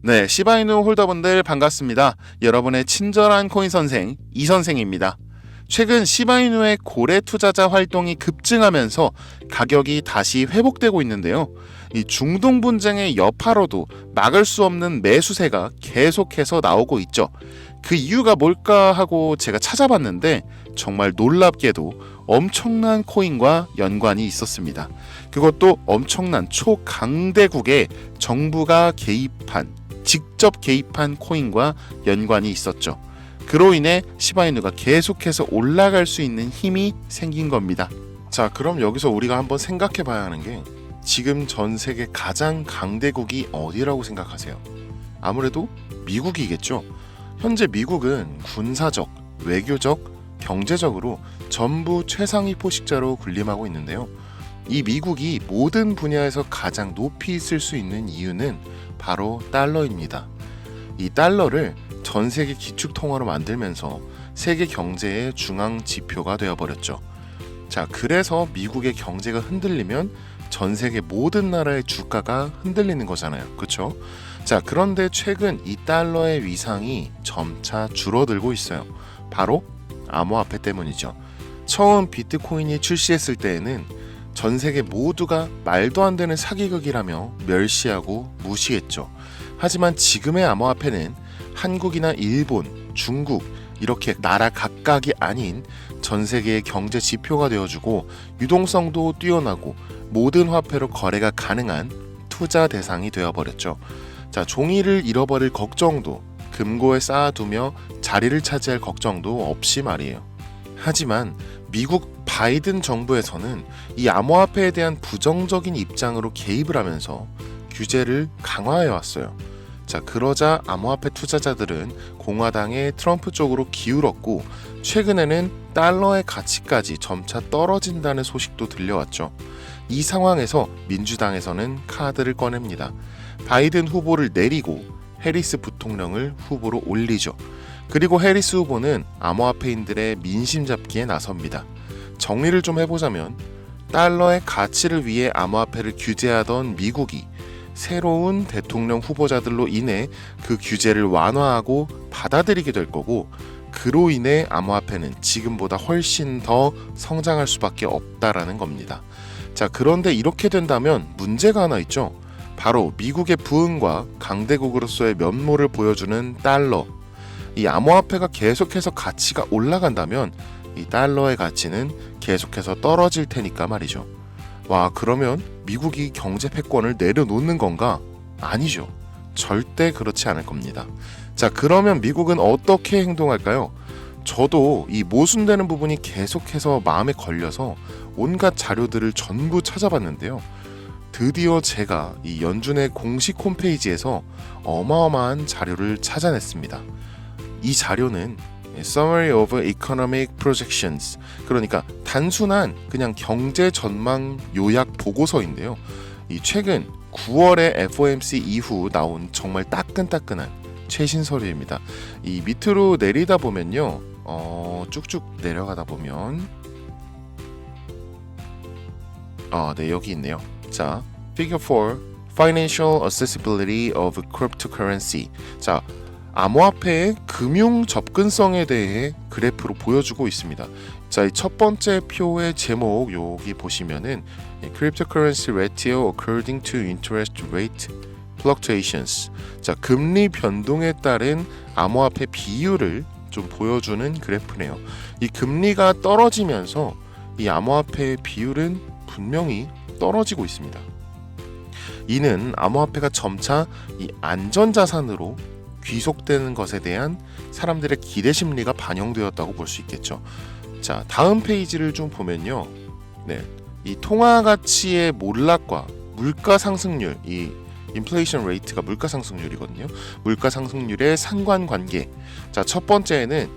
네, 시바이누 홀더분들 반갑습니다. 여러분의 친절한 코인 선생 이 선생입니다. 최근 시바이누의 고래 투자자 활동이 급증하면서 가격이 다시 회복되고 있는데요. 이 중동 분쟁의 여파로도 막을 수 없는 매수세가 계속해서 나오고 있죠. 그 이유가 뭘까 하고 제가 찾아봤는데 정말 놀랍게도 엄청난 코인과 연관이 있었습니다. 그것도 엄청난 초강대국의 정부가 직접 개입한 코인과 연관이 있었죠. 그로 인해 시바이누가 계속해서 올라갈 수 있는 힘이 생긴 겁니다. 자, 그럼 여기서 우리가 한번 생각해 봐야 하는 게 지금 전 세계 가장 강대국이 어디라고 생각하세요? 아무래도 미국이겠죠. 현재 미국은 군사적, 외교적, 경제적으로 전부 최상위 포식자로 군림하고 있는데요. 이 미국이 모든 분야에서 가장 높이 있을 수 있는 이유는 바로 달러입니다. 이 달러를 전 세계 기축 통화로 만들면서 세계 경제의 중앙 지표가 되어버렸죠. 자, 그래서 미국의 경제가 흔들리면 전 세계 모든 나라의 주가가 흔들리는 거잖아요. 그렇죠? 자, 그런데 최근 이 달러의 위상이 점차 줄어들고 있어요. 바로 암호화폐 때문이죠. 처음 비트코인이 출시했을 때에는 전 세계 모두가 말도 안 되는 사기극이라며 멸시하고 무시했죠. 하지만 지금의 암호화폐는 한국이나 일본, 중국 이렇게 나라 각각이 아닌 전 세계의 경제 지표가 되어주고 유동성도 뛰어나고 모든 화폐로 거래가 가능한 투자 대상이 되어버렸죠. 자, 종이를 잃어버릴 걱정도 금고에 쌓아두며 자리를 차지할 걱정도 없이 말이에요. 하지만 미국 바이든 정부에서는 이 암호화폐에 대한 부정적인 입장으로 개입을 하면서 규제를 강화해 왔어요. 자, 그러자 암호화폐 투자자들은 공화당의 트럼프 쪽으로 기울었고 최근에는 달러의 가치까지 점차 떨어진다는 소식도 들려왔죠. 이 상황에서 민주당에서는 카드를 꺼냅니다. 바이든 후보를 내리고 해리스 부통령을 후보로 올리죠. 그리고 해리스 후보는 암호화폐인들의 민심 잡기에 나섭니다. 정리를 좀 해보자면 달러의 가치를 위해 암호화폐를 규제하던 미국이 새로운 대통령 후보자들로 인해 그 규제를 완화하고 받아들이게 될 거고 그로 인해 암호화폐는 지금보다 훨씬 더 성장할 수밖에 없다라는 겁니다. 자, 그런데 이렇게 된다면 문제가 하나 있죠. 바로 미국의 부흥과 강대국으로서의 면모를 보여주는 달러. 이 암호화폐가 계속해서 가치가 올라간다면 이 달러의 가치는 계속해서 떨어질 테니까 말이죠. 와, 그러면 미국이 경제 패권을 내려놓는 건가? 아니죠. 절대 그렇지 않을 겁니다. 자, 그러면 미국은 어떻게 행동할까요? 저도 이 모순되는 부분이 계속해서 마음에 걸려서 온갖 자료들을 전부 찾아봤는데요. 드디어 제가 이 연준의 공식 홈페이지에서 어마어마한 자료를 찾아냈습니다. 이 자료는 Summary of Economic Projections, 그러니까 단순한 그냥 경제 전망 요약 보고서인데요. 이 최근 9월에 FOMC 이후 나온 정말 따끈따끈한 최신 서류입니다. 이 밑으로 내리다 보면요, 쭉쭉 내려가다 보면 네, 여기 있네요. 자, Figure 4, Financial Accessibility of Cryptocurrency. 자, 암호화폐의 금융 접근성에 대해 그래프로 보여주고 있습니다. 자, 이 첫 번째 표의 제목 여기 보시면은 Cryptocurrency Ratio According to Interest Rate Fluctuations. 자, 금리 변동에 따른 암호화폐 비율을 좀 보여주는 그래프네요. 이 금리가 떨어지면서 이 암호화폐의 비율은 분명히 떨어지고 있습니다. 이는 암호화폐가 점차 이 안전자산으로 귀속되는 것에 대한 사람들의 기대 심리가 반영되었다고 볼 수 있겠죠. 자, 다음 페이지를 좀 보면요. 네, 이 통화 가치의 몰락과 물가 상승률, 이 인플레이션 레이트가 물가 상승률이거든요. 물가 상승률의 상관관계. 자, 첫 번째는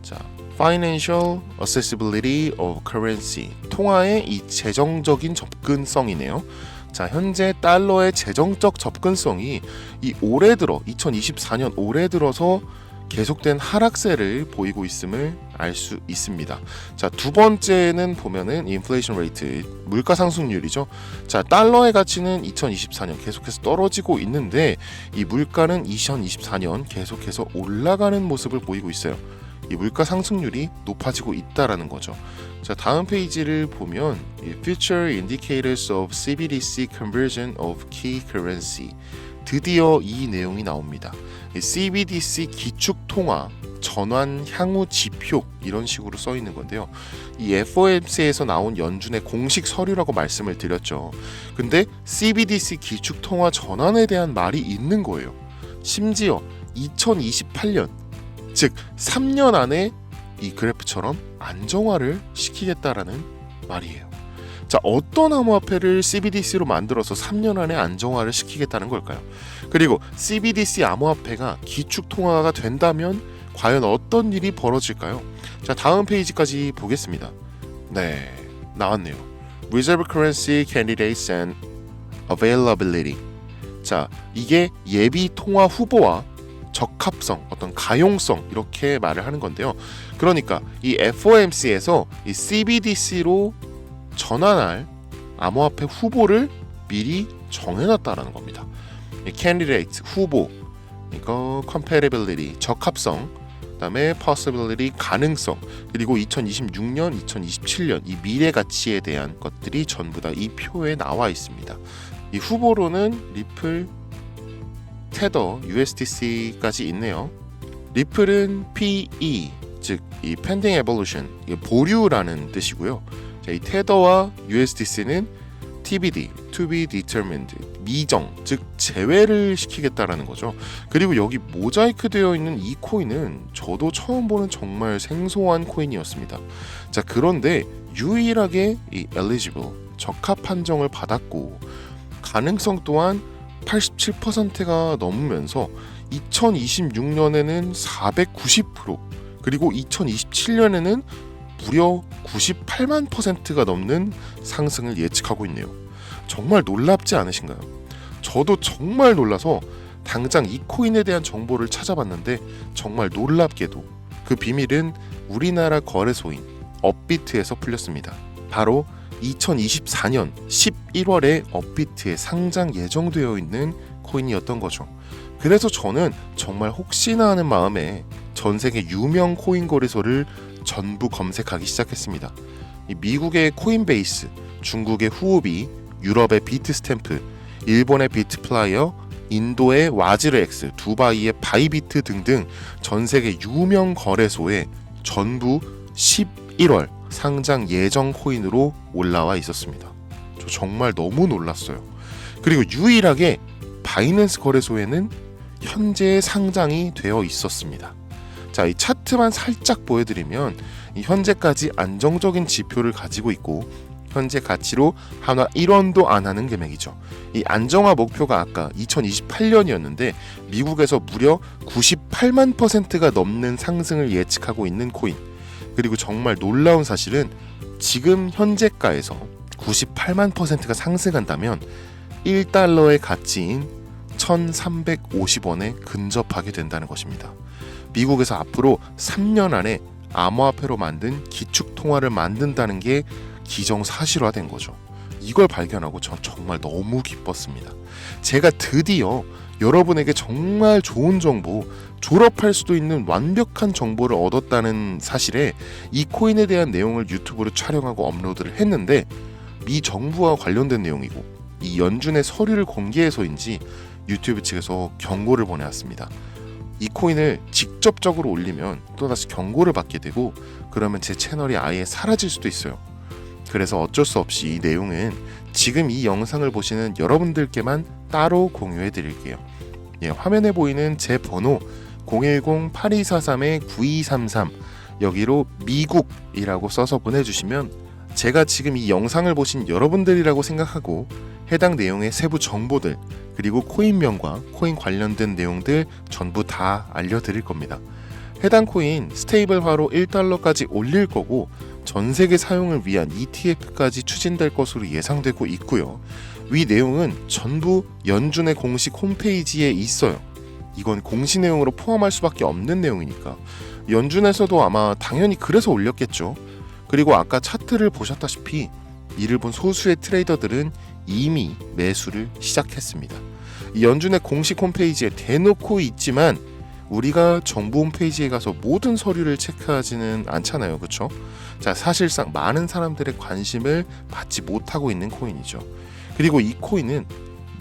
자, Financial Accessibility of Currency. 통화의 이 재정적인 접근성이네요. 자, 현재 달러의 재정적 접근성이 이 올해 들어 2024년 올해 들어서 계속된 하락세를 보이고 있음을 알 수 있습니다. 자, 두 번째는 보면은 인플레이션 레이트, 물가 상승률이죠. 자, 달러의 가치는 2024년 계속해서 떨어지고 있는데 이 물가는 2024년 계속해서 올라가는 모습을 보이고 있어요. 이 물가 상승률이 높아지고 있다라는 거죠. 자, 다음 페이지를 보면 Future Indicators of CBDC Conversion of Key Currency, 드디어 이 내용이 나옵니다. CBDC 기축통화 전환 향후 지표, 이런 식으로 써 있는 건데요. 이 FOMC에서 나온 연준의 공식 서류라고 말씀을 드렸죠. 근데 CBDC 기축통화 전환에 대한 말이 있는 거예요. 심지어 2028년, 즉 3년 안에 이 그래프처럼 안정화를 시키겠다라는 말이에요. 자, 어떤 암호화폐를 CBDC로 만들어서 3년 안에 안정화를 시키겠다는 걸까요? 그리고 CBDC 암호화폐가 기축통화가 된다면 과연 어떤 일이 벌어질까요? 자, 다음 페이지까지 보겠습니다. 네, 나왔네요. Reserve Currency Candidates and Availability. 자, 이게 예비 통화 후보와 적합성, 어떤 가용성, 이렇게 말을 하는 건데요. 그러니까 이 FOMC에서 이 CBDC로 전환할 암호화폐 후보를 미리 정해놨다라는 겁니다. candidate 후보, 이거 compatibility 적합성, 그다음에 possibility 가능성, 그리고 2026년, 2027년 이 미래 가치에 대한 것들이 전부 다 이 표에 나와 있습니다. 이 후보로는 리플, 테더, USDC까지 있네요. 리플은 PE, 즉 이 pending evolution, 보류라는 뜻이고요. 자, 이 테더와 USDC는 TBD, to be determined, 미정, 즉 제외를 시키겠다라는 거죠. 그리고 여기 모자이크 되어 있는 이 코인은 저도 처음 보는 정말 생소한 코인이었습니다. 자, 그런데 유일하게 이 eligible, 적합 판정을 받았고 가능성 또한 87%가 넘으면서 2026년에는 490%, 그리고 2027년에는 무려 98만 %가 넘는 상승을 예측하고 있네요. 정말 놀랍지 않으신가요? 저도 정말 놀라서 당장 이 코인에 대한 정보를 찾아봤는데 정말 놀랍게도 그 비밀은 우리나라 거래소인 업비트에서 풀렸습니다. 바로 2024년 11월에 업비트에 상장 예정되어 있는 코인이었던 거죠. 그래서 저는 정말 혹시나 하는 마음에 전 세계 유명 코인 거래소를 전부 검색하기 시작했습니다. 미국의 코인베이스, 중국의 후오비, 유럽의 비트스탬프, 일본의 비트플라이어, 인도의 와즈르엑스, 두바이의 바이비트 등등 전 세계 유명 거래소에 전부 11월 상장 예정 코인으로 올라와 있었습니다. 저 정말 너무 놀랐어요. 그리고 유일하게 바이낸스 거래소에는 현재 상장이 되어 있었습니다. 자, 이 차트만 살짝 보여드리면 이 현재까지 안정적인 지표를 가지고 있고 현재 가치로 한화 1원도 안 하는 금액이죠. 이 안정화 목표가 아까 2028년이었는데 미국에서 무려 98만 %가 넘는 상승을 예측하고 있는 코인. 그리고 정말 놀라운 사실은 지금 현재가에서 98만 %가 상승한다면 1달러의 가치인 1350원에 근접하게 된다는 것입니다. 미국에서 앞으로 3년 안에 암호화폐로 만든 기축통화를 만든다는 게 기정사실화된 거죠. 이걸 발견하고 저 정말 너무 기뻤습니다. 제가 드디어 여러분에게 정말 좋은 정보, 졸업할 수도 있는 완벽한 정보를 얻었다는 사실에 이 코인에 대한 내용을 유튜브로 촬영하고 업로드를 했는데 미 정부와 관련된 내용이고 이 연준의 서류를 공개해서인지 유튜브 측에서 경고를 보내왔습니다. 이 코인을 직접적으로 올리면 또다시 경고를 받게 되고 그러면 제 채널이 아예 사라질 수도 있어요. 그래서 어쩔 수 없이 이 내용은 지금 이 영상을 보시는 여러분들께만 따로 공유해 드릴게요. 화면에 보이는 제 번호 010-8243-9233 여기로 미국이라고 써서 보내주시면 제가 지금 이 영상을 보신 여러분들이라고 생각하고 해당 내용의 세부 정보들 그리고 코인명과 코인 관련된 내용들 전부 다 알려드릴 겁니다. 해당 코인 스테이블화로 1달러까지 올릴 거고 전 세계 사용을 위한 ETF까지 추진될 것으로 예상되고 있고요. 위 내용은 전부 연준의 공식 홈페이지에 있어요. 이건 공시 내용으로 포함할 수밖에 없는 내용이니까 연준에서도 아마 당연히 그래서 올렸겠죠. 그리고 아까 차트를 보셨다시피 이를 본 소수의 트레이더들은 이미 매수를 시작했습니다. 이 연준의 공식 홈페이지에 대놓고 있지만 우리가 정부 홈페이지에 가서 모든 서류를 체크하지는 않잖아요, 그렇죠? 자, 사실상 많은 사람들의 관심을 받지 못하고 있는 코인이죠. 그리고 이 코인은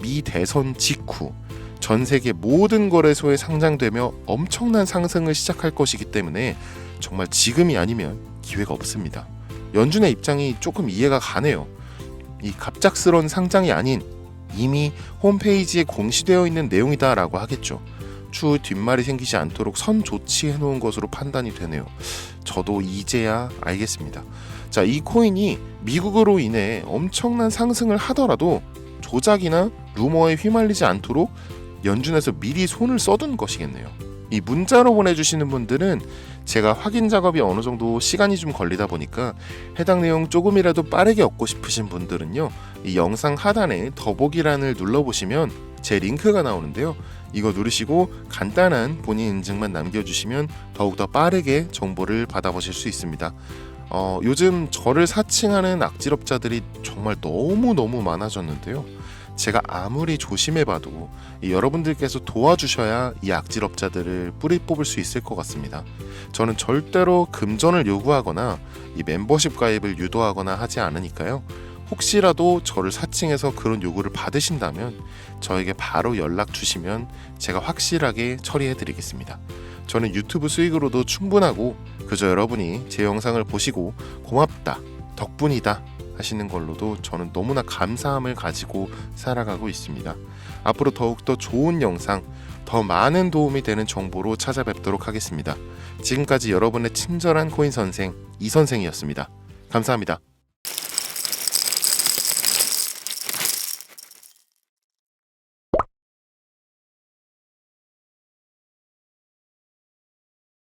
미 대선 직후 전 세계 모든 거래소에 상장되며 엄청난 상승을 시작할 것이기 때문에 정말 지금이 아니면 기회가 없습니다. 연준의 입장이 조금 이해가 가네요. 이 갑작스러운 상장이 아닌 이미 홈페이지에 공시되어 있는 내용이다라고 하겠죠. 추후 뒷말이 생기지 않도록 선 조치해 놓은 것으로 판단이 되네요. 저도 이제야 알겠습니다. 자, 이 코인이 미국으로 인해 엄청난 상승을 하더라도 조작이나 루머에 휘말리지 않도록 연준에서 미리 손을 써둔 것이겠네요. 이 문자로 보내주시는 분들은 제가 확인 작업이 어느 정도 시간이 좀 걸리다 보니까 해당 내용 조금이라도 빠르게 얻고 싶으신 분들은요, 이 영상 하단에 더보기란을 눌러보시면 제 링크가 나오는데요. 이거 누르시고 간단한 본인 인증만 남겨주시면 더욱더 빠르게 정보를 받아보실 수 있습니다. 요즘 저를 사칭하는 악질업자들이 정말 너무 많아졌는데요. 제가 아무리 조심해봐도 여러분들께서 도와주셔야 이 악질업자들을 뿌리 뽑을 수 있을 것 같습니다. 저는 절대로 금전을 요구하거나 이 멤버십 가입을 유도하거나 하지 않으니까요. 혹시라도 저를 사칭해서 그런 요구를 받으신다면 저에게 바로 연락 주시면 제가 확실하게 처리해 드리겠습니다. 저는 유튜브 수익으로도 충분하고 그저 여러분이 제 영상을 보시고 고맙다, 덕분이다 하시는 걸로도 저는 너무나 감사함을 가지고 살아가고 있습니다. 앞으로 더욱더 좋은 영상, 더 많은 도움이 되는 정보로 찾아뵙도록 하겠습니다. 지금까지 여러분의 친절한 코인 선생 이선생이었습니다. 감사합니다.